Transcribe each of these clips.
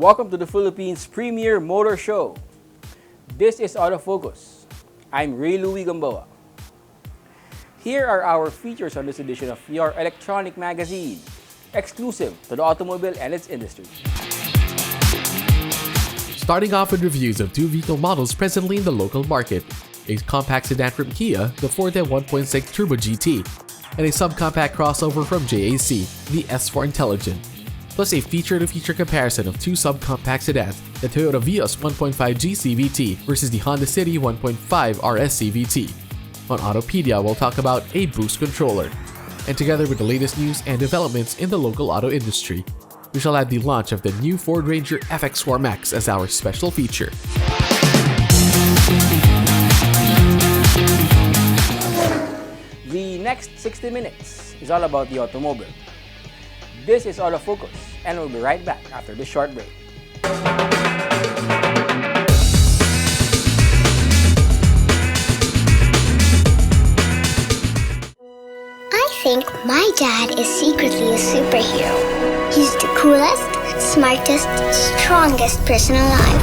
Welcome to the Philippines' premier motor show. This is Autofocus. I'm Ray Louie Gamboa. Here are our features on this edition of your electronic magazine, exclusive to the automobile and its industry. Starting off with reviews of two vehicle models presently in the local market, a compact sedan from Kia, the Forte 1.6 Turbo GT, and a subcompact crossover from JAC, the S4 Intelligent, plus a feature-to-feature comparison of two subcompact sedans, the Toyota Vios 1.5G CVT versus the Honda City 1.5 RS CVT. On Autopedia, we'll talk about a boost controller, and together with the latest news and developments in the local auto industry, we shall add the launch of the new Ford Ranger FX4 Max as our special feature. The next 60 minutes is all about the automobile. This is Autofocus, and we'll be right back after this short break. I think my dad is secretly a superhero. He's the coolest, smartest, strongest person alive.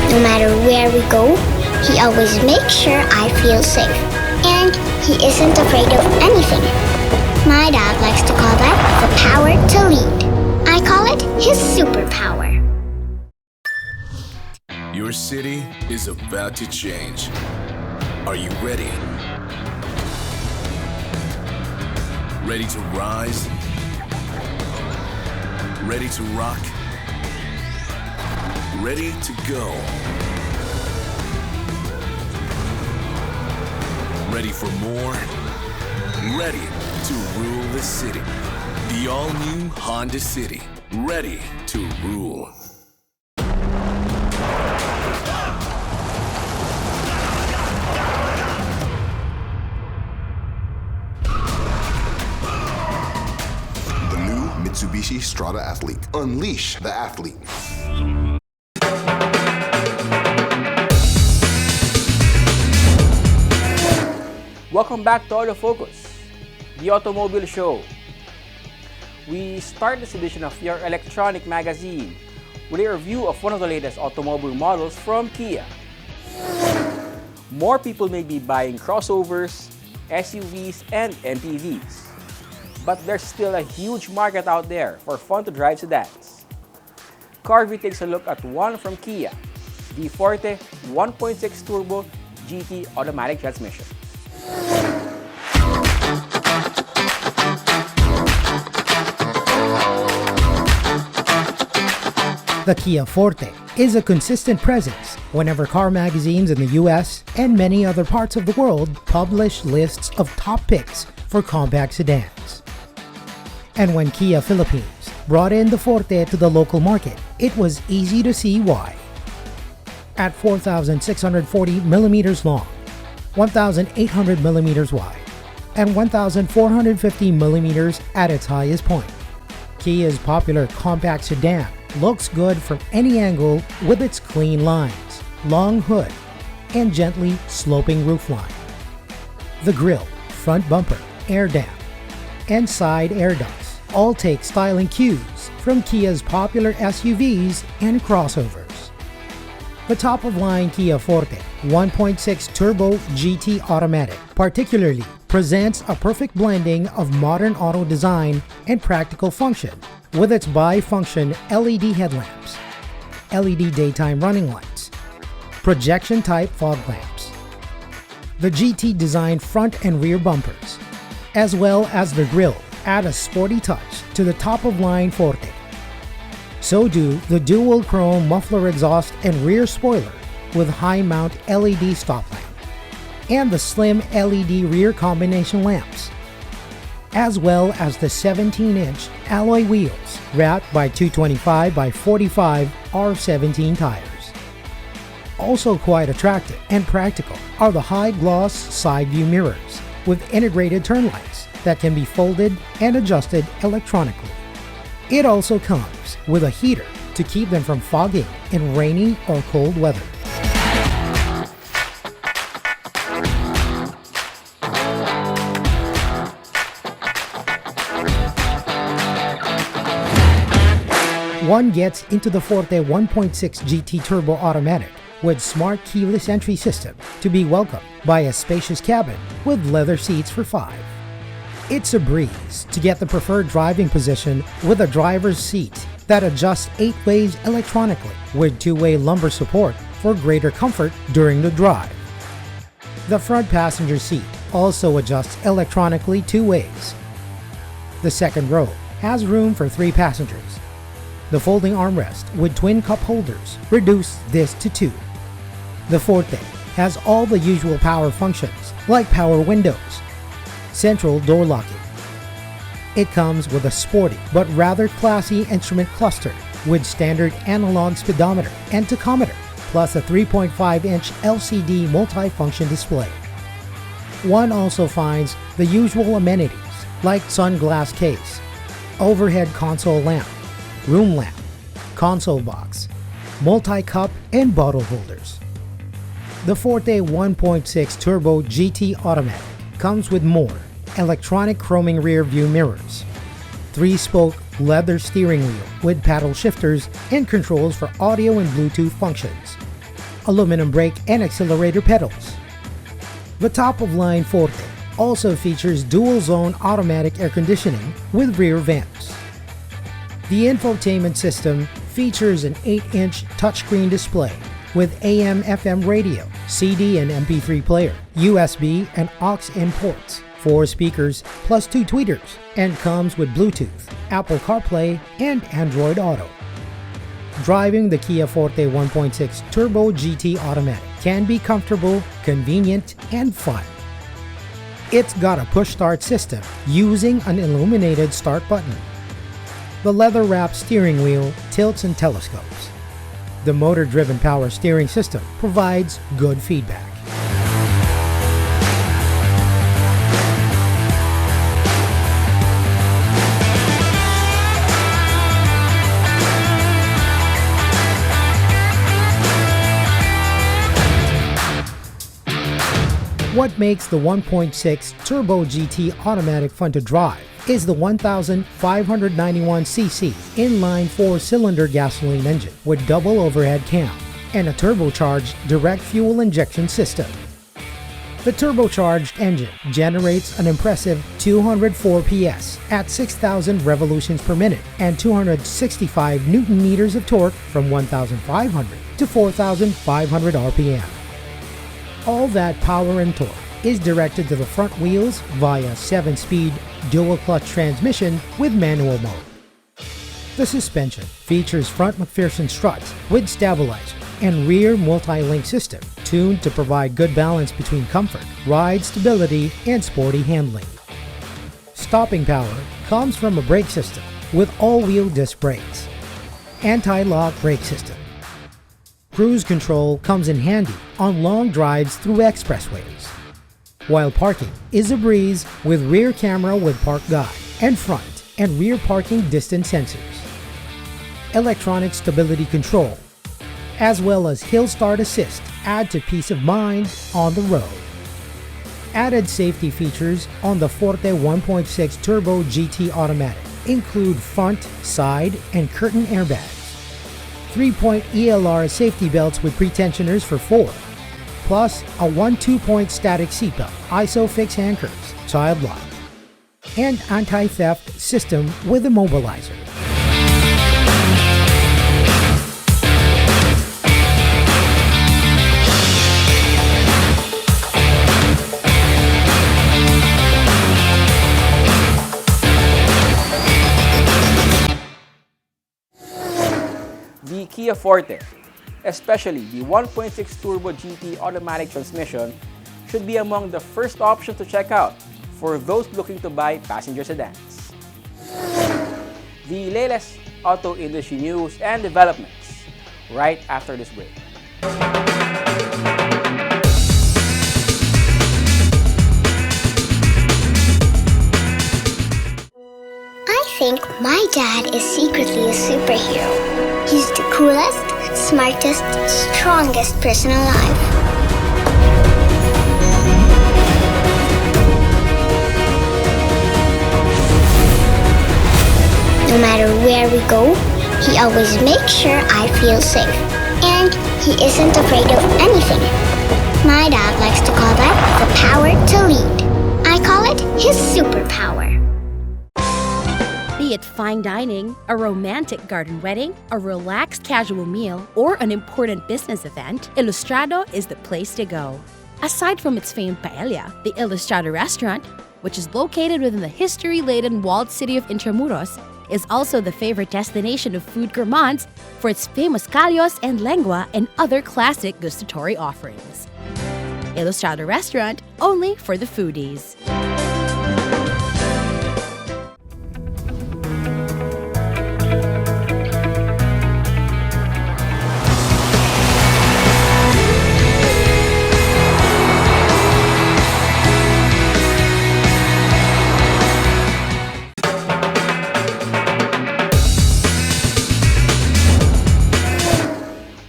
No matter where we go, he always makes sure I feel safe. And he isn't afraid of anything. My dad likes to call that the power to lead. I call it his superpower. Your city is about to change. Are you ready? Ready to rise? Ready to rock? Ready to go? Ready for more? Ready to rule the city. The all-new Honda City. Ready to rule. Mitsubishi Strada Athlete. Unleash the athlete. Welcome back to Autofocus, the automobile show. We start this edition of your electronic magazine with a review of one of the latest automobile models from Kia. More people may be buying crossovers, SUVs, and MPVs. But there's still a huge market out there for fun-to-drive sedans. CarView takes a look at one from Kia, the Forte 1.6 Turbo GT automatic transmission. The Kia Forte is a consistent presence whenever car magazines in the US and many other parts of the world publish lists of top picks for compact sedans. And when Kia Philippines brought in the Forte to the local market, it was easy to see why. At 4,640mm long, 1,800mm wide, and 1,450mm at its highest point, Kia's popular compact sedan looks good from any angle with its clean lines, long hood, and gently sloping roofline. The grille, front bumper, air dam, and side air ducts all take styling cues from Kia's popular SUVs and crossovers. The top-of-line Kia Forte 1.6 Turbo GT Automatic particularly presents a perfect blending of modern auto design and practical function with its bi-function LED headlamps, LED daytime running lights, projection-type fog lamps, the GT-designed front and rear bumpers, as well as the grille add a sporty touch to the top-of-line Forte. So do the dual chrome muffler exhaust and rear spoiler with high-mount LED stop lamp, and the slim LED rear combination lamps, as well as the 17-inch alloy wheels wrapped by 225 by 45 R17 tires. Also quite attractive and practical are the high-gloss side view mirrors with integrated turn lights that can be folded and adjusted electronically. It also comes with a heater to keep them from fogging in rainy or cold weather. one gets into the Forte 1.6 GT Turbo Automatic with smart keyless entry system to be welcomed by a spacious cabin with leather seats for 5. It's a breeze to get the preferred driving position with a driver's seat that adjusts 8 ways electronically with 2-way lumbar support for greater comfort during the drive. The front passenger seat also adjusts electronically 2 ways. The second row has room for 3 passengers. The folding armrest with twin cup holders reduce this to 2. The Forte has all the usual power functions like power windows, central door locking. It comes with a sporty but rather classy instrument cluster with standard analog speedometer and tachometer, plus a 3.5-inch LCD multi-function display. One also finds the usual amenities like sunglass case, overhead console lamp, room lamp, console box, multi-cup and bottle holders. The Forte 1.6 Turbo GT Automatic comes with more electronic chroming rear view mirrors, 3-spoke leather steering wheel with paddle shifters and controls for audio and Bluetooth functions, aluminum brake and accelerator pedals. The top-of-line Forte also features dual-zone automatic air conditioning with rear vents. The infotainment system features an 8-inch touchscreen display with AM/FM radio, CD and MP3 player, USB and aux-in ports, 4 speakers plus 2 tweeters, and comes with Bluetooth, Apple CarPlay, and Android Auto. Driving the Kia Forte 1.6 Turbo GT Automatic can be comfortable, convenient, and fun. It's got a push-start system using an illuminated start button. The leather-wrapped steering wheel tilts and telescopes. The motor-driven power steering system provides good feedback. What makes the 1.6 Turbo GT Automatic fun to drive is the 1,591cc inline 4-cylinder gasoline engine with double overhead cam and a turbocharged direct fuel injection system. The turbocharged engine generates an impressive 204 PS at 6,000 revolutions per minute and 265 Newton-meters of torque from 1,500 to 4,500 RPM. All that power and torque is directed to the front wheels via 7-speed dual-clutch transmission with manual mode. The suspension features front McPherson struts with stabilizer and rear multi-link system tuned to provide good balance between comfort, ride stability, and sporty handling. Stopping power comes from a brake system with all-wheel disc brakes, anti-lock brake system. Cruise control comes in handy on long drives through expressways, while parking is a breeze with rear camera with park guide and front and rear parking distance sensors, electronic stability control, as well as hill start assist add to peace of mind on the road. Added safety features on the Forte 1.6 Turbo GT Automatic include front, side, and curtain airbags, 3-point ELR safety belts with pretensioners for 4, plus a 1-2-point static seatbelt, ISOFIX anchors, child lock, and anti-theft system with immobilizer. The Kia Forte, especially the 1.6 Turbo GT automatic transmission, should be among the first options to check out for those looking to buy passenger sedans. The latest auto industry news and developments right after this break. I think my dad is secretly a superhero. He's the coolest, smartest, strongest person alive. No matter where we go, He always makes sure I feel safe. And he isn't afraid of anything. My dad likes to call that the power to lead. I call it his superpower. Be it fine dining, a romantic garden wedding, a relaxed casual meal, or an important business event, Ilustrado is the place to go. Aside from its famed paella, the Ilustrado restaurant, which is located within the history-laden walled city of Intramuros, is also the favorite destination of food gourmands for its famous callos and lengua and other classic gustatory offerings. Ilustrado restaurant, only for the foodies.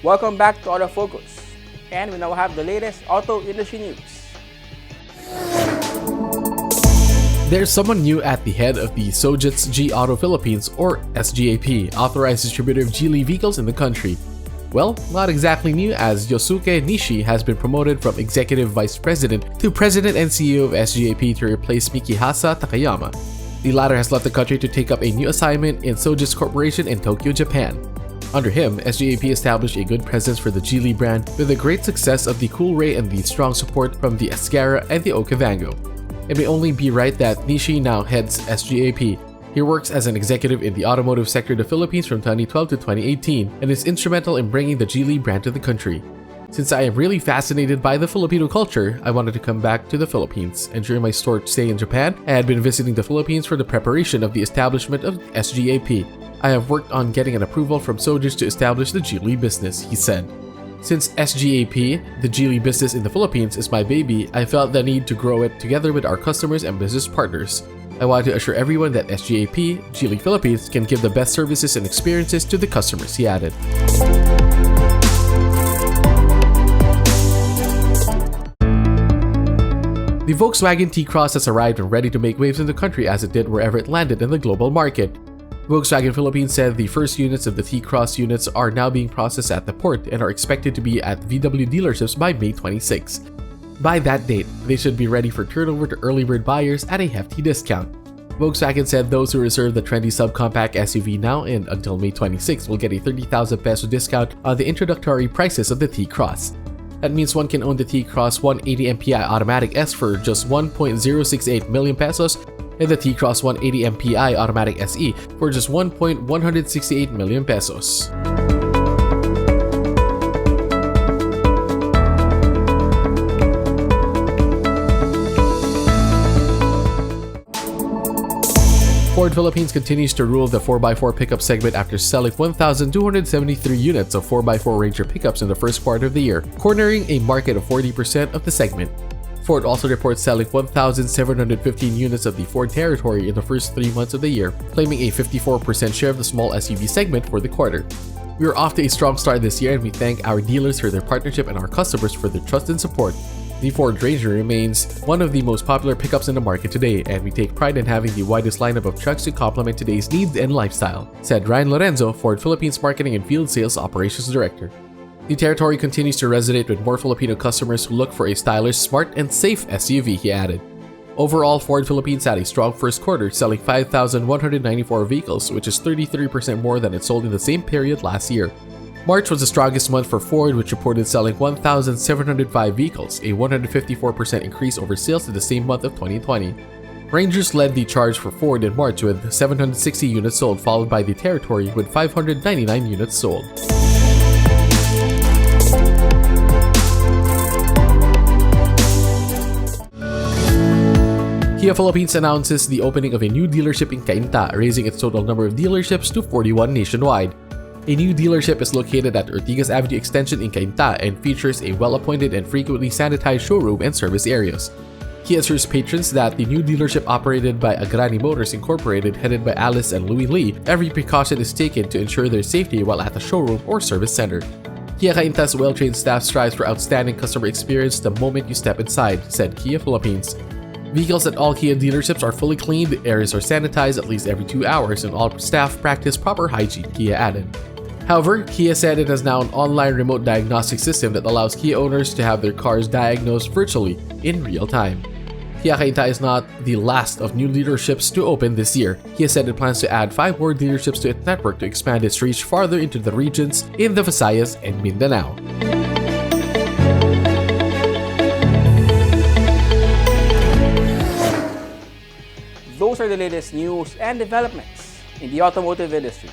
Welcome back to Autofocus, and we now have the latest auto industry news. There's someone new at the head of the Sojitz G Auto Philippines, or SGAP, authorized distributor of Geely vehicles in the country. Well, not exactly new, as Yosuke Nishi has been promoted from Executive Vice President to President and CEO of SGAP to replace Mikihasa Takayama. The latter has left the country to take up a new assignment in Sojitz Corporation in Tokyo, Japan. Under him, SGAP established a good presence for the Geely brand with the great success of the Coolray and the strong support from the Escara and the Okavango. It may only be right that Nishi now heads SGAP. He works as an executive in the automotive sector of the Philippines from 2012 to 2018 and is instrumental in bringing the Geely brand to the country. Since I am really fascinated by the Filipino culture, I wanted to come back to the Philippines, and during my short stay in Japan, I had been visiting the Philippines for the preparation of the establishment of SGAP. I have worked on getting an approval from Sojitz to establish the Geely business, he said. Since SGAP, the Geely business in the Philippines, is my baby, I felt the need to grow it together with our customers and business partners. I want to assure everyone that SGAP, Geely Philippines, can give the best services and experiences to the customers, he added. The Volkswagen T-Cross has arrived and ready to make waves in the country as it did wherever it landed in the global market. Volkswagen Philippines said the first units of the T-Cross units are now being processed at the port and are expected to be at VW dealerships by May 26. By that date, they should be ready for turnover to early bird buyers at a hefty discount. Volkswagen said those who reserve the trendy subcompact SUV now and until May 26 will get a 30,000 peso discount on the introductory prices of the T-Cross. That means one can own the T-Cross 180 MPI Automatic S for just 1.068 million pesos and the T-Cross 180 MPI Automatic SE for just 1.168 million pesos. Ford Philippines continues to rule the 4x4 pickup segment after selling 1,273 units of 4x4 Ranger pickups in the first quarter of the year, cornering a market of 40% of the segment. Ford also reports selling 1,715 units of the Ford Territory in the first 3 months of the year, claiming a 54% share of the small SUV segment for the quarter. We are off to a strong start this year, and we thank our dealers for their partnership and our customers for their trust and support. The Ford Ranger remains one of the most popular pickups in the market today, and we take pride in having the widest lineup of trucks to complement today's needs and lifestyle, said Ryan Lorenzo, Ford Philippines Marketing and Field Sales Operations Director. The Territory continues to resonate with more Filipino customers who look for a stylish, smart, and safe SUV, he added. Overall, Ford Philippines had a strong first quarter, selling 5,194 vehicles, which is 33% more than it sold in the same period last year. March was the strongest month for Ford, which reported selling 1,705 vehicles, a 154% increase over sales in the same month of 2020. Rangers led the charge for Ford in March with 760 units sold, followed by the Territory with 599 units sold. Kia Philippines announces the opening of a new dealership in Cainta, raising its total number of dealerships to 41 nationwide. A new dealership is located at Ortigas Avenue Extension in Cainta and features a well-appointed and frequently sanitized showroom and service areas. Kia assures patrons that the new dealership operated by Agrani Motors Incorporated, headed by Alice and Louie Lee, every precaution is taken to ensure their safety while at the showroom or service center. Kia Cainta's well-trained staff strives for outstanding customer experience the moment you step inside, said Kia Philippines. Vehicles at all Kia dealerships are fully cleaned, the areas are sanitized at least every 2 hours, and all staff practice proper hygiene, Kia added. However, Kia said it has now an online remote diagnostic system that allows Kia owners to have their cars diagnosed virtually in real time. Kia Kainta is not the last of new dealerships to open this year. Kia said it plans to add 5 more dealerships to its network to expand its reach farther into the regions in the Visayas and Mindanao. Those are the latest news and developments in the automotive industry.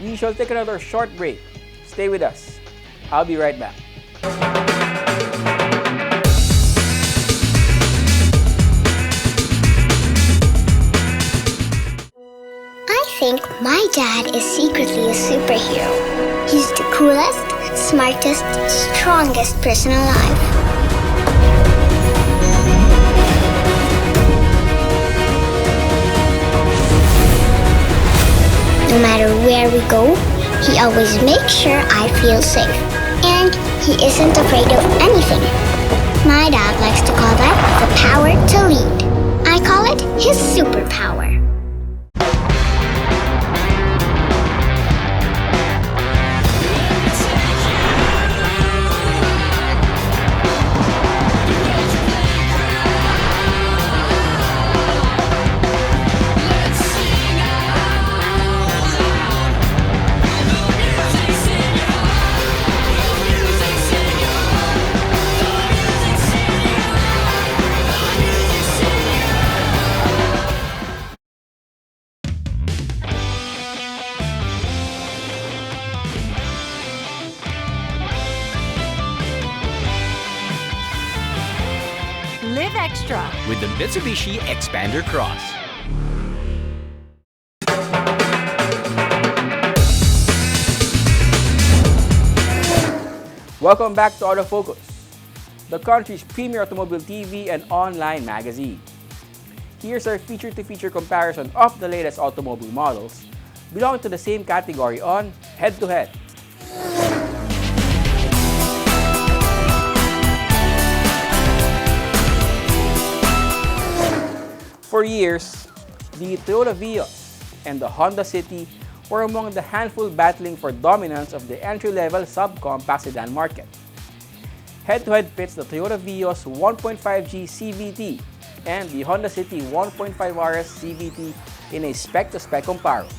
We shall take another short break. Stay with us. I'll be right back. I think my dad is secretly a superhero. He's the coolest, smartest, strongest person alive. No matter where we go, he always makes sure I feel safe. And he isn't afraid of anything. My dad likes to call that the power to lead. I call it his superpower. Live extra with the Mitsubishi Xpander Cross. Welcome back to Autofocus, the country's premier automobile TV and online magazine. Here's our feature-to-feature comparison of the latest automobile models belonging to the same category on Head to Head. For years, the Toyota Vios and the Honda City were among the handful battling for dominance of the entry-level subcompact sedan market. Head-to-head pits the Toyota Vios 1.5G CVT and the Honda City 1.5 RS CVT in a spec-to-spec comparison.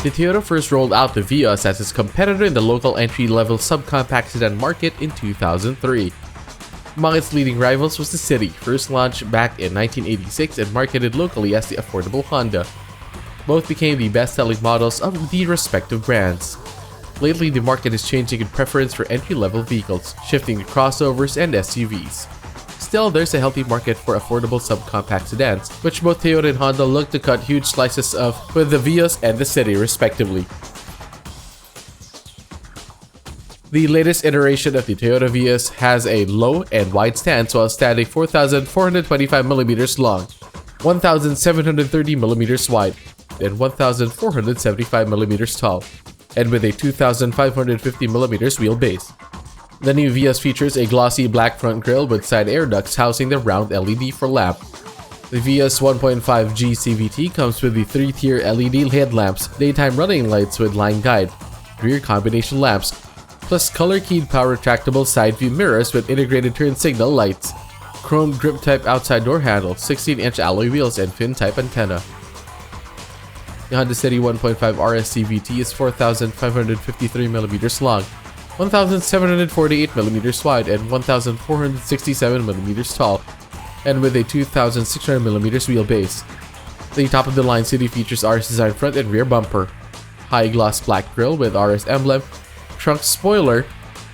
The Toyota first rolled out the Vios as its competitor in the local entry-level subcompact sedan market in 2003. Among its leading rivals was the City, first launched back in 1986 and marketed locally as the affordable Honda. Both became the best-selling models of the respective brands. Lately, the market is changing in preference for entry-level vehicles, shifting to crossovers and SUVs. Still, there's a healthy market for affordable subcompact sedans, which both Toyota and Honda look to cut huge slices of with the Vios and the City respectively. The latest iteration of the Toyota Vios has a low and wide stance while standing 4,425mm long, 1,730mm wide, and 1,475mm tall, and with a 2,550mm wheelbase. The new Vios features a glossy black front grille with side air ducts housing the round LED for lamp. The Vios 1.5G CVT comes with the 3-tier LED headlamps, daytime running lights with line guide, rear combination lamps, plus color-keyed power retractable side view mirrors with integrated turn signal lights, chrome grip-type outside door handle, 16-inch alloy wheels, and fin-type antenna. The Honda City 1.5 RS CVT is 4,553mm long, 1,748mm wide, and 1,467mm tall, and with a 2,600mm wheelbase. The top-of-the-line City features RS design front and rear bumper, high-gloss black grille with RS emblem, trunk spoiler,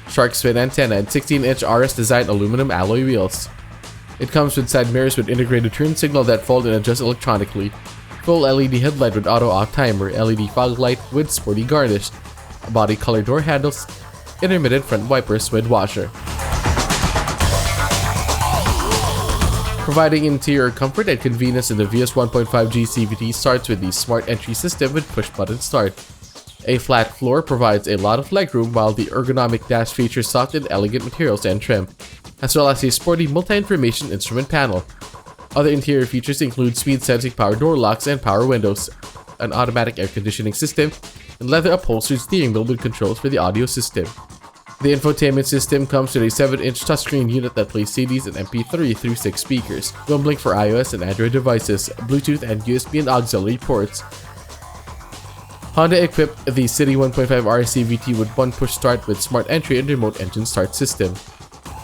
shark fin antenna, and 16-inch RS design aluminum alloy wheels. It comes with side mirrors with integrated turn signal that fold and adjust electronically, full LED headlight with auto-off timer, LED fog light with sporty garnish, body color door handles, intermittent front wipers with washer. Providing interior comfort and convenience in the Vios 1.5G CVT starts with the smart entry system with push-button start. A flat floor provides a lot of legroom, while the ergonomic dash features soft and elegant materials and trim, as well as a sporty multi-information instrument panel. Other interior features include speed-sensing power door locks and power windows, an automatic air conditioning system, and leather-upholstered steering wheel with controls for the audio system. The infotainment system comes with a 7-inch touchscreen unit that plays CDs and MP3 through 6 speakers, Dual-Link for iOS and Android devices, Bluetooth and USB and auxiliary ports. Honda equipped the City 1.5 RS-CVT with one push start with smart entry and remote engine start system.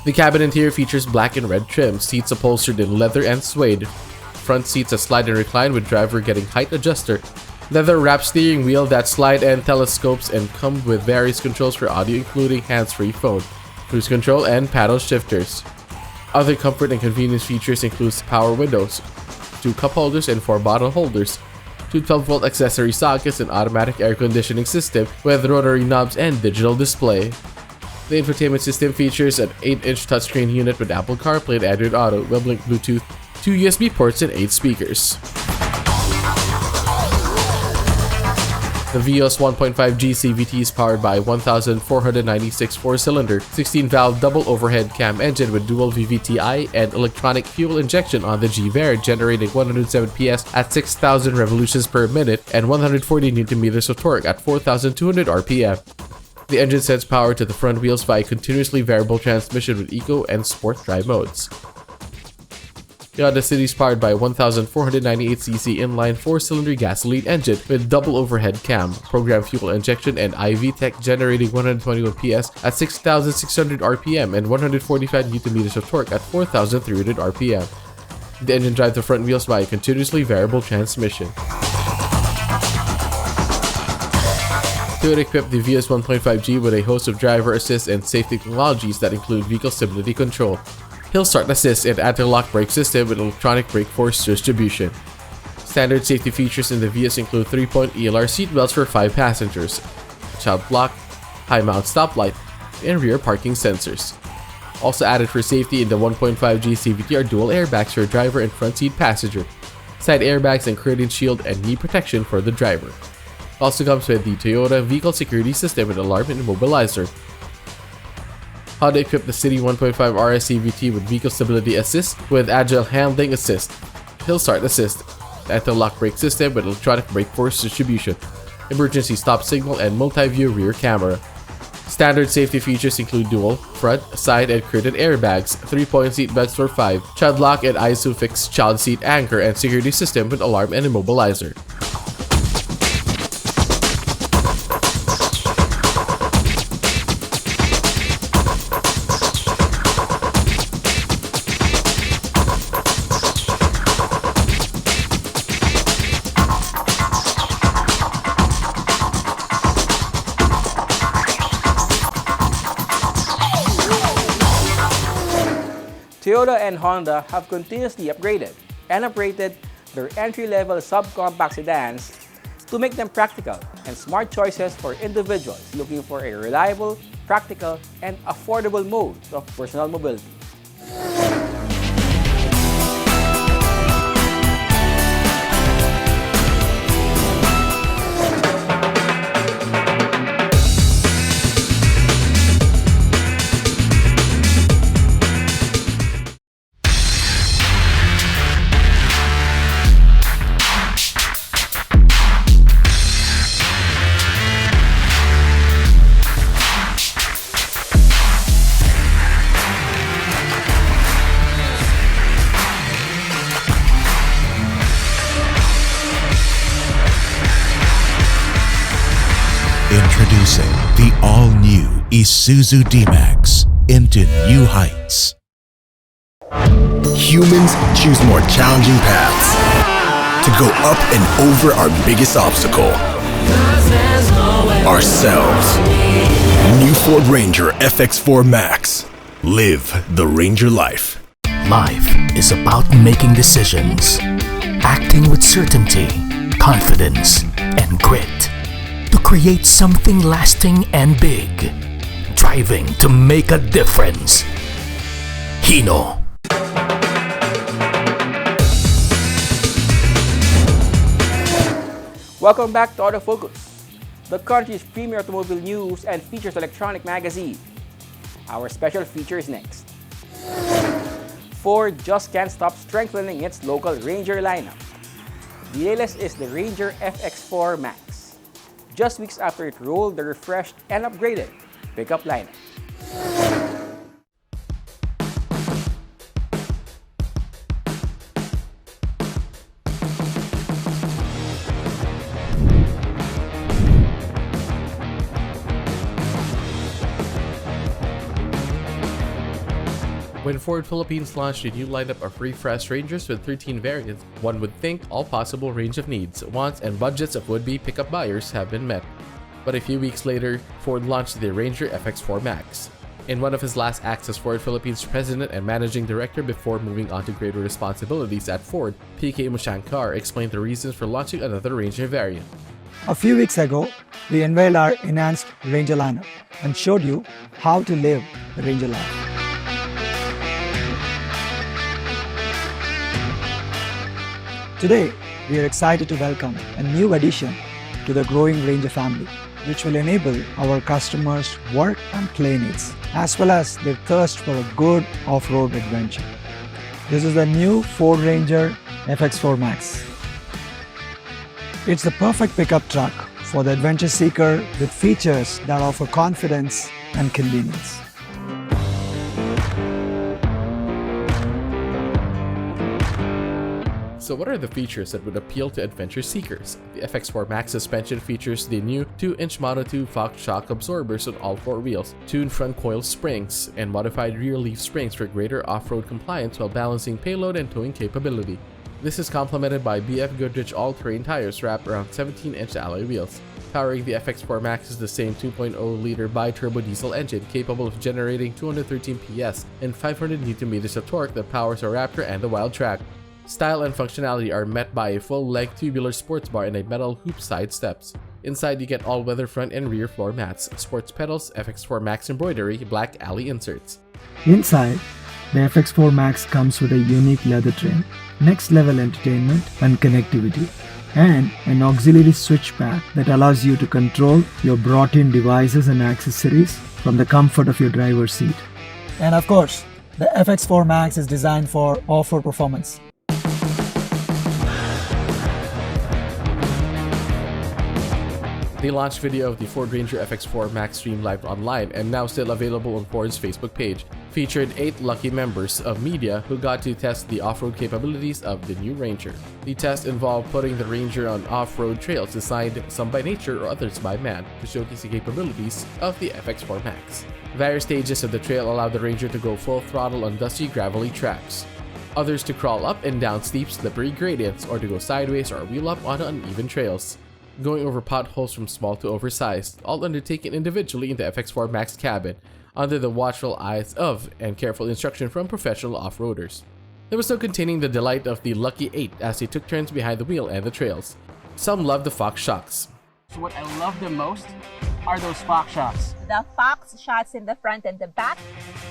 The cabin interior features black and red trim, seats upholstered in leather and suede, front seats that slide and recline with driver getting height adjuster, leather wrapped steering wheel that slide and telescopes, and come with various controls for audio including hands-free phone, cruise control, and paddle shifters. Other comfort and convenience features include power windows, 2 cup holders and 4 bottle holders, 2 12-volt accessory sockets, and automatic air conditioning system with rotary knobs and digital display. The infotainment system features an 8-inch touchscreen unit with Apple CarPlay and Android Auto, Dual-Link Bluetooth, 2 USB ports, and 8 speakers. The Vios 1.5G CVT is powered by 1,496 4-cylinder, 16-valve double overhead cam engine with dual VVTi and electronic fuel injection on the G-Variant, generating 107 PS at 6,000 revolutions per minute and 140 Nm of torque at 4,200 RPM. The engine sends power to the front wheels via continuously variable transmission with Eco and Sport drive modes. The Honda City is powered by a 1,498cc inline 4-cylinder gasoline engine with double overhead cam, programmed fuel injection, and IV Tech, generating 121 PS at 6,600 RPM and 145 Nm of torque at 4,300 RPM. The engine drives the front wheels by a continuously variable transmission. Toyota equipped the Vios 1.5G with a host of driver assist and safety technologies that include vehicle stability control, hill start assist, and anti-lock brake system with electronic brake force distribution. Standard safety features in the Vios include 3-point ELR seatbelts for 5 passengers, child block, high mount stoplight, and rear parking sensors. Also added for safety in the 1.5G CVT are dual airbags for driver and front seat passenger, side airbags and curtain shield, and knee protection for the driver. Also comes with the Toyota Vehicle Security System with alarm and immobilizer. Honda equipped the City 1.5 RS-CVT with Vehicle Stability Assist with Agile Handling Assist, Hill Start Assist, anti-lock brake system with electronic brake force distribution, emergency stop signal, and multi-view rear camera. Standard safety features include dual, front, side, and curtain airbags, 3-point seat belts for 5, child lock and ISOFIX child seat anchor, and security system with alarm and immobilizer. Toyota and Honda have continuously upgraded and operated their entry-level subcompact sedans to make them practical and smart choices for individuals looking for a reliable, practical, and affordable mode of personal mobility. Introducing the all-new Isuzu D-Max into new heights. Humans choose more challenging paths to go up and over our biggest obstacle, ourselves. New Ford Ranger FX4 Max. Live the Ranger life. Life is about making decisions, acting with certainty, confidence, and grit to create something lasting and big, driving to make a difference. Hino. Welcome back to Autofocus. the country's premier automobile news and features electronic magazine. Our special feature is next. Ford just can't stop strengthening its local Ranger lineup. The latest is the Ranger FX4 Max, just weeks after it rolled the refreshed and upgraded pickup lineup. When Ford Philippines launched a new lineup of refreshed Rangers with 13 variants, one would think all possible range of needs, wants, and budgets of would-be pickup buyers have been met. But a few weeks later, Ford launched the Ranger FX4 Max. In one of his last acts as Ford Philippines president and managing director before moving on to greater responsibilities at Ford, PK Mushankar explained the reasons for launching another Ranger variant. A few weeks ago, we unveiled our enhanced Ranger lineup and showed you how to live the Ranger life. Today, we are excited to welcome a new addition to the growing Ranger family, which will enable our customers' work and play needs, as well as their thirst for a good off-road adventure. This is the new Ford Ranger FX4 Max. It's the perfect pickup truck for the adventure seeker with features that offer confidence and convenience. So what are the features that would appeal to adventure seekers? The FX4 Max suspension features the new 2-inch Moto 2 Fox shock absorbers on all 4 wheels, tuned front coil springs, and modified rear leaf springs for greater off-road compliance while balancing payload and towing capability. This is complemented by BF Goodrich all-terrain tires wrapped around 17-inch alloy wheels. Powering the FX4 Max is the same 2.0-liter bi-turbo diesel engine capable of generating 213 PS and 500 Nm of torque that powers a Raptor and the Wildtrak. Style and functionality are met by a full-length tubular sports bar and a metal hoop side steps. Inside you get all-weather front and rear floor mats, sports pedals, FX4 Max embroidery, black alley inserts. Inside, the FX4 Max comes with a unique leather trim, next-level entertainment and connectivity, and an auxiliary switch pad that allows you to control your brought-in devices and accessories from the comfort of your driver's seat. And of course, the FX4 Max is designed for off-road performance. The launch video of the Ford Ranger FX4 Max streamed live online and now still available on Ford's Facebook page, featured 8 lucky members of media who got to test the off-road capabilities of the new Ranger. The test involved putting the Ranger on off-road trails designed some by nature or others by man to showcase the capabilities of the FX4 Max. Various stages of the trail allowed the Ranger to go full throttle on dusty, gravelly tracks. Others to crawl up and down steep, slippery gradients or to go sideways or wheel up on uneven trails. Going over potholes from small to oversized, all undertaken individually in the FX4 Max cabin, under the watchful eyes of and careful instruction from professional off-roaders. There was no containing the delight of the lucky 8 as they took turns behind the wheel and the trails. Some loved the Fox shocks. So what I love the most are those Fox shocks. The Fox shocks in the front and the back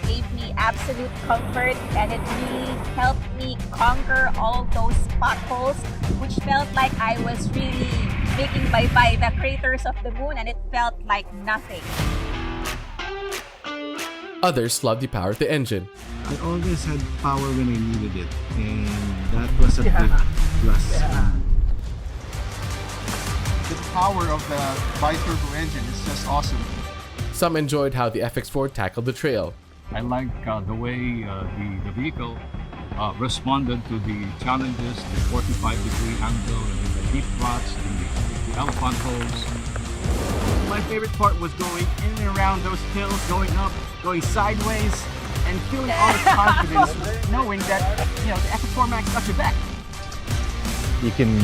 gave me absolute comfort, and it really helped me conquer all those potholes, which felt like I was really making bye-bye the craters of the moon, and it felt like nothing. Others loved the power of the engine. I always had power when I needed it, and that was a big plus. Yeah. The power of the bi-turbo engine is just awesome. Some enjoyed how the FX4 tackled the trail. I like the way the vehicle responded to the challenges, the 45-degree angle, the deep ruts, the elephant holes. My favorite part was going in and around those hills, going up, going sideways, and feeling all the confidence, knowing that, you know, the FX4 Max got your back. You can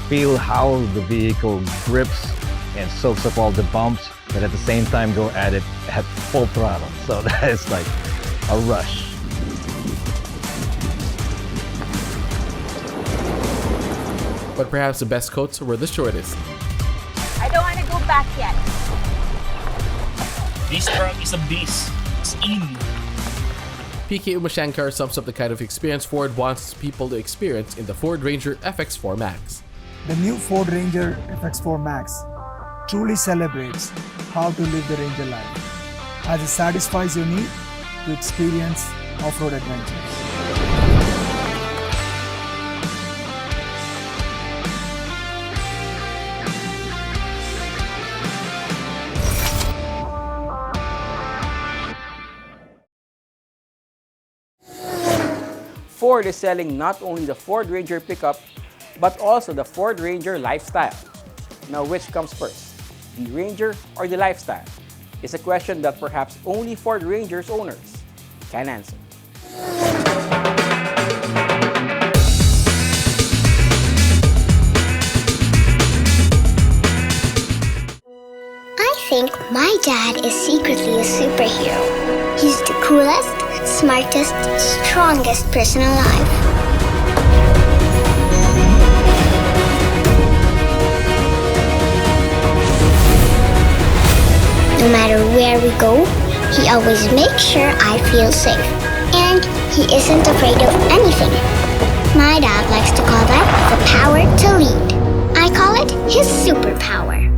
feel how the vehicle grips and soaks up all the bumps, but at the same time go at it at full throttle. So that is like a rush. But perhaps the best coats were the shortest. I don't want to go back yet. This truck is a beast. It's in. PK Umashankar sums up the kind of experience Ford wants people to experience in the Ford Ranger FX4 Max. The new Ford Ranger FX4 Max truly celebrates how to live the Ranger life, as it satisfies your need to experience off-road adventures. Ford is selling not only the Ford Ranger pickup, but also the Ford Ranger Lifestyle. Now, which comes first, the Ranger or the Lifestyle? It's a question that perhaps only Ford Ranger's owners can answer. I think my dad is secretly a superhero. He's the coolest, smartest, strongest person alive. No matter where we go, he always makes sure I feel safe. And he isn't afraid of anything. My dad likes to call that the power to lead. I call it his superpower.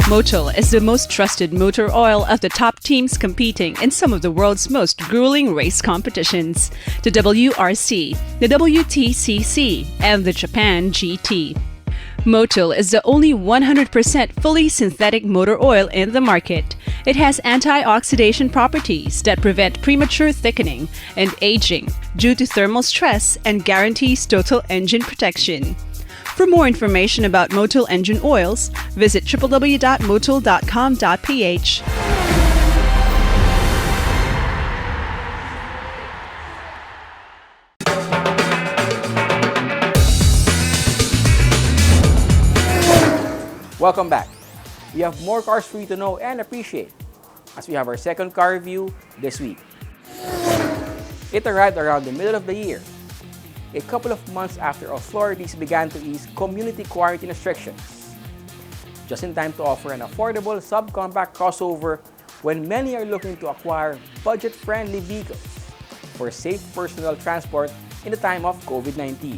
Motul is the most trusted motor oil of the top teams competing in some of the world's most grueling race competitions, the WRC, the WTCC, and the Japan GT. Motul is the only 100% fully synthetic motor oil in the market. It has antioxidant properties that prevent premature thickening and aging due to thermal stress and guarantees total engine protection. For more information about Motul engine oils, visit www.motul.com.ph. Welcome back. We have more cars for you to know and appreciate as we have our second car review this week. It arrived around the middle of the year, a couple of months after authorities began to ease community quarantine restrictions, just in time to offer an affordable subcompact crossover when many are looking to acquire budget-friendly vehicles for safe personal transport in the time of COVID-19.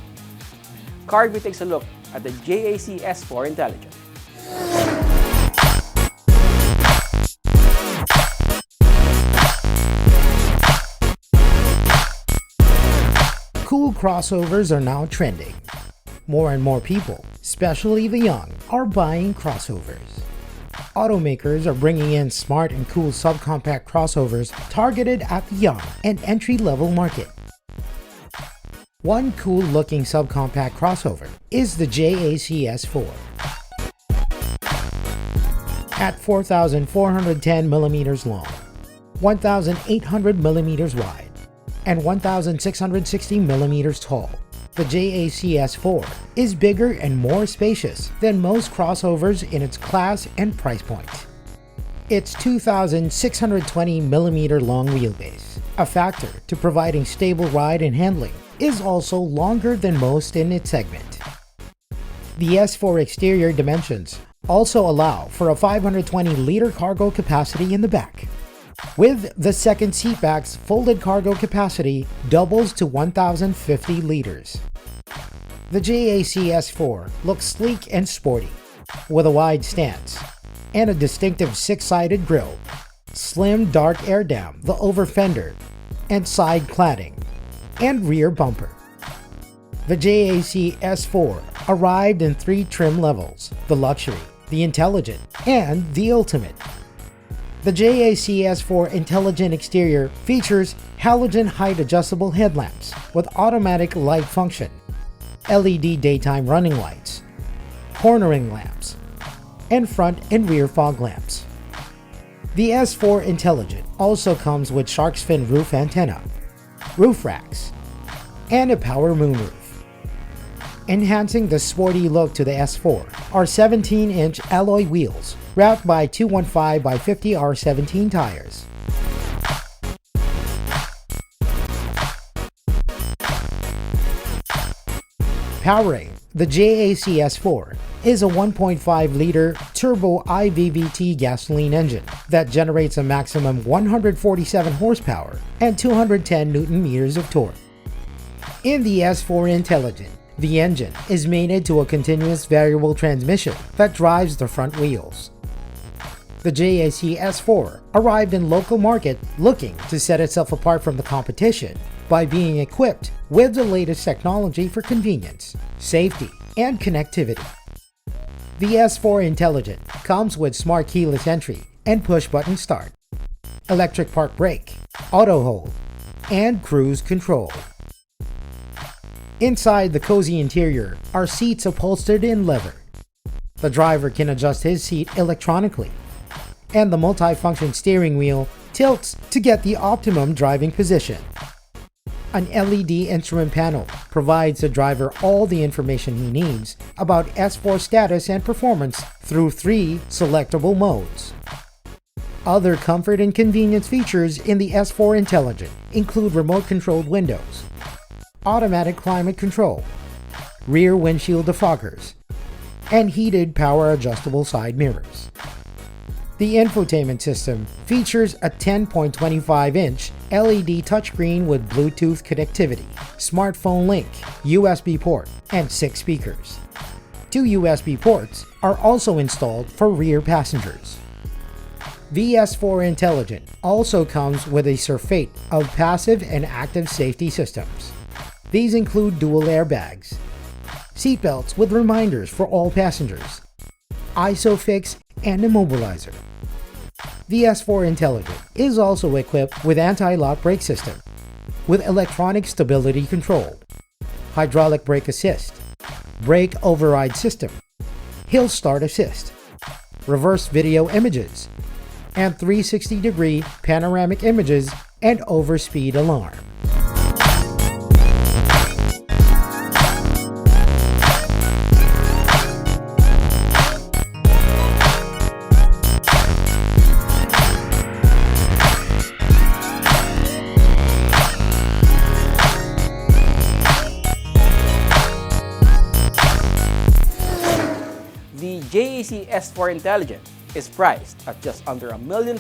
Car Review takes a look at the JAC S4 Intelligent. Cool crossovers are now trending. More and more people, especially the young, are buying crossovers. Automakers are bringing in smart and cool subcompact crossovers targeted at the young and entry-level market. One cool-looking subcompact crossover is the JAC S4. At 4,410mm long, 1,800mm wide, and 1,660mm tall, the JAC S4 is bigger and more spacious than most crossovers in its class and price point. Its 2,620mm long wheelbase, a factor to providing stable ride and handling, is also longer than most in its segment. The S4 exterior dimensions also allow for a 520-liter cargo capacity in the back, with the second seat back's folded cargo capacity doubles to 1,050 liters. The JAC S4 looks sleek and sporty, with a wide stance and a distinctive six-sided grille, slim dark air dam, the over fender, and side cladding, and rear bumper. The JAC S4 arrived in 3 trim levels: the Luxury, the Intelligent, and the Ultimate. The JAC S4 Intelligent exterior features halogen height adjustable headlamps with automatic light function, LED daytime running lights, cornering lamps, and front and rear fog lamps. The S4 Intelligent also comes with shark's fin roof antenna, roof racks, and a power moonroof. Enhancing the sporty look to the S4 are 17-inch alloy wheels wrapped by 215 by 50 R17 tires. Powering the JAC S4 is a 1.5-liter turbo IVVT gasoline engine that generates a maximum 147 horsepower and 210 Nm of torque. In the S4 Intelligent, The engine is mated to a continuous variable transmission that drives the front wheels. The JAC S4 arrived in local market looking to set itself apart from the competition by being equipped with the latest technology for convenience, safety, and connectivity. The S4 Intelligent comes with smart keyless entry and push-button start, electric park brake, auto hold, and cruise control. Inside the cozy interior are seats upholstered in leather. The driver can adjust his seat electronically, and the multi-function steering wheel tilts to get the optimum driving position. An LED instrument panel provides the driver all the information he needs about S4 status and performance through 3 selectable modes. Other comfort and convenience features in the S4 Intelligent include remote-controlled windows, automatic climate control, rear windshield defoggers, and heated power-adjustable side mirrors. The infotainment system features a 10.25-inch LED touchscreen with Bluetooth connectivity, smartphone link, USB port, and 6 speakers. 2 USB ports are also installed for rear passengers. The S4 Intelligent also comes with a surfeit of passive and active safety systems. These include dual airbags, seatbelts with reminders for all passengers, ISOFIX, and immobilizer. The S4 Intelligent is also equipped with anti-lock brake system, with electronic stability control, hydraulic brake assist, brake override system, hill start assist, reverse video images, and 360-degree panoramic images and overspeed alarm. The JAC S4 Intelligent is priced at just under ₱1 million.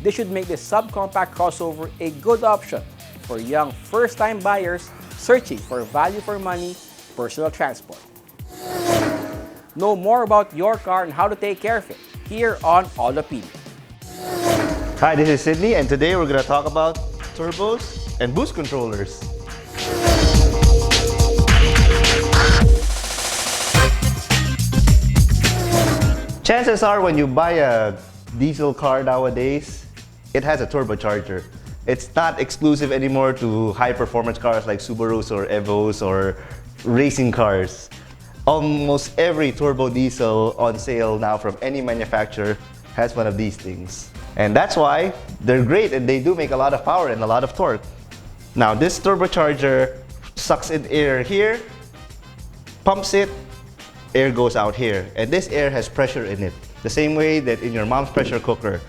This should make this subcompact crossover a good option for young first-time buyers searching for value for money personal transport. Know more about your car and how to take care of it here on Autopedia. Hi, this is Sydney, and today we're going to talk about turbos and boost controllers. Chances are when you buy a diesel car nowadays, it has a turbocharger. It's not exclusive anymore to high-performance cars like Subarus or Evos or racing cars. Almost every turbo diesel on sale now from any manufacturer has one of these things. And that's why they're great, and they do make a lot of power and a lot of torque. Now this turbocharger sucks in air here, pumps it, air goes out here, and this air has pressure in it. The same way that in your mom's pressure cooker,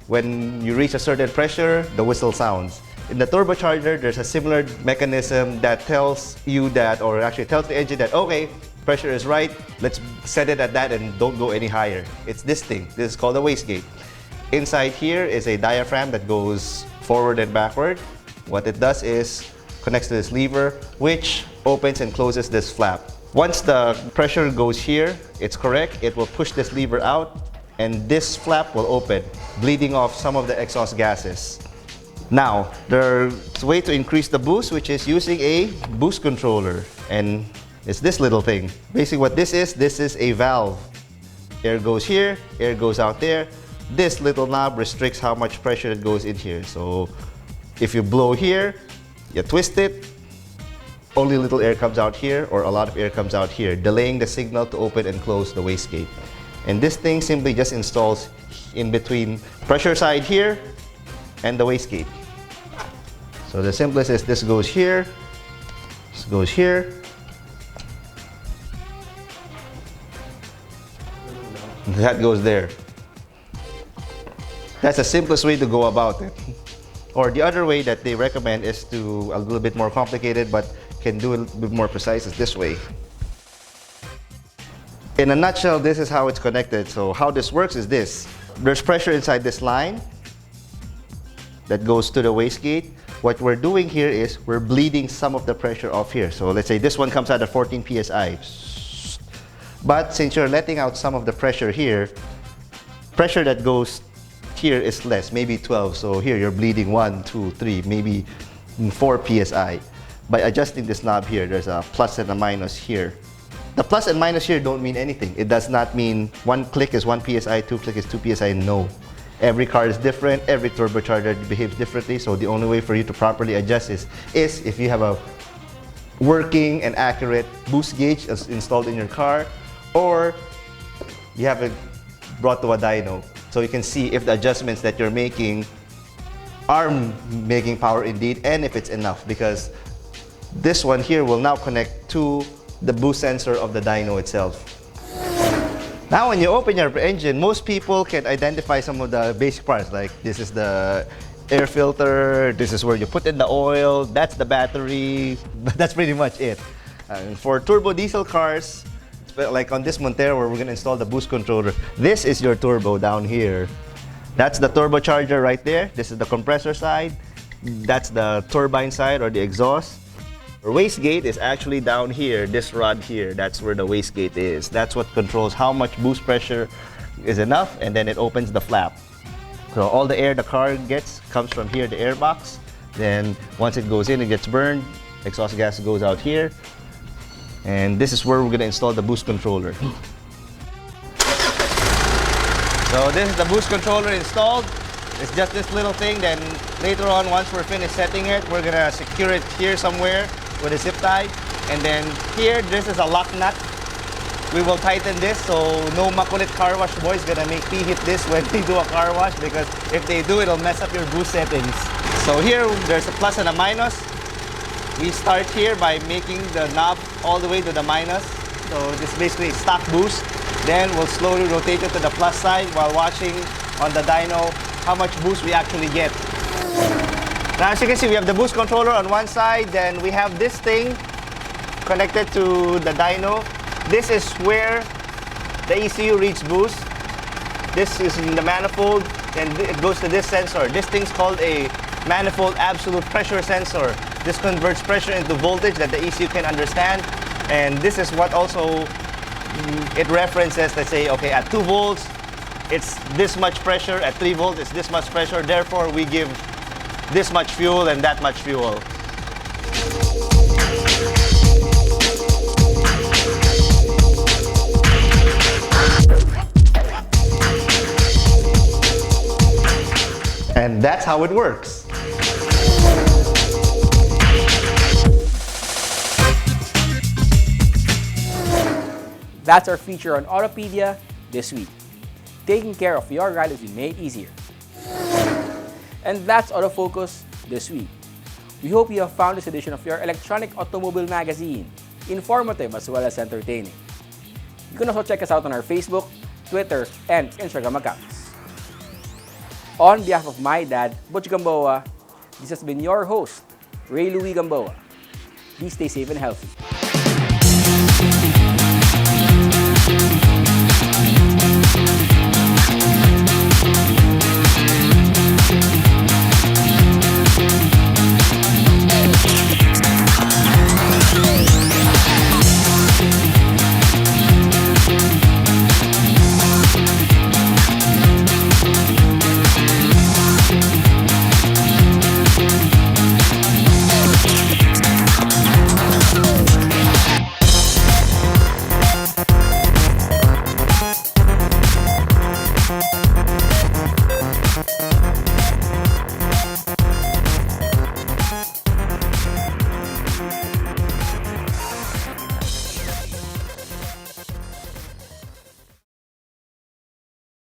when you reach a certain pressure, the whistle sounds. In the turbocharger, there's a similar mechanism that tells you that, or actually tells the engine that, okay, pressure is right, let's set it at that and don't go any higher. It's this thing. This is called a wastegate. Inside here is a diaphragm that goes forward and backward. What it does is connects to this lever, which opens and closes this flap. Once the pressure goes here, it's correct, it will push this lever out, and this flap will open, bleeding off some of the exhaust gases. Now, there's a way to increase the boost, which is using a boost controller, and it's this little thing. Basically what this is a valve. Air goes here, air goes out there. This little knob restricts how much pressure it goes in here. So if you blow here, you twist it, only little air comes out here, or a lot of air comes out here, delaying the signal to open and close the wastegate. And this thing simply just installs in between pressure side here and the wastegate. So the simplest is this goes here, this goes here, that goes there. That's the simplest way to go about it. Or the other way that they recommend is to a little bit more complicated, but can do a little bit more precise, is this way. In a nutshell, this is how it's connected. So how this works is this. There's pressure inside this line that goes to the wastegate. what we're doing here is we're bleeding some of the pressure off here. So let's say this one comes out at 14 psi. But since you're letting out some of the pressure here, pressure that goes here is less, maybe 12. So here you're bleeding 1, 2, 3, maybe 4 psi. By adjusting this knob here, there's a plus and a minus here. The plus and minus here don't mean anything. It does not mean 1 click is 1 psi, 2 click is 2 psi. No. Every car is different, every turbocharger behaves differently, so the only way for you to properly adjust is if you have a working and accurate boost gauge installed in your car, or you have it brought to a dyno, so you can see if the adjustments that you're making are making power indeed, and if it's enough, because this one here will now connect to the boost sensor of the dyno itself. Now when you open your engine, most people can identify some of the basic parts, like this is the air filter, this is where you put in the oil, that's the battery, but that's pretty much it. And for turbo diesel cars, like on this Montero where we're going to install the boost controller, this is your turbo down here. That's the turbocharger right there, this is the compressor side, that's the turbine side or the exhaust. Our wastegate is actually down here, this rod here, that's where the wastegate is. That's what controls how much boost pressure is enough, and then it opens the flap. So all the air the car gets comes from here, the air box. Then once it goes in, it gets burned, exhaust gas goes out here. And this is where we're gonna install the boost controller. So this is the boost controller installed. It's just this little thing, then later on, once we're finished setting it, we're gonna secure it here somewhere with a zip tie. And then here, this is a lock nut. We will tighten this so no makulit car wash boys gonna make me hit this when they do a car wash, because if they do, it'll mess up your boost settings. So here, there's a plus and a minus. We start here by making the knob all the way to the minus. So this is basically stock boost. Then we'll slowly rotate it to the plus side while watching on the dyno how much boost we actually get. Now as you can see, we have the boost controller on one side, then we have this thing connected to the dyno. This is where the ECU reads boost. This is in the manifold, and it goes to this sensor. This thing's called a manifold absolute pressure sensor. This converts pressure into voltage that the ECU can understand, and this is what also it references. Let's say, okay, at 2 volts, it's this much pressure, at 3 volts, it's this much pressure, therefore we give this much fuel and that much fuel. And that's how it works. That's our feature on Autopedia this week. Taking care of your ride is made easier. And that's Autofocus this week. We hope you have found this edition of your electronic automobile magazine informative as well as entertaining. You can also check us out on our Facebook, Twitter, and Instagram accounts. On behalf of my dad, Butch Gamboa, this has been your host, Ray Louie Gamboa. Please stay safe and healthy.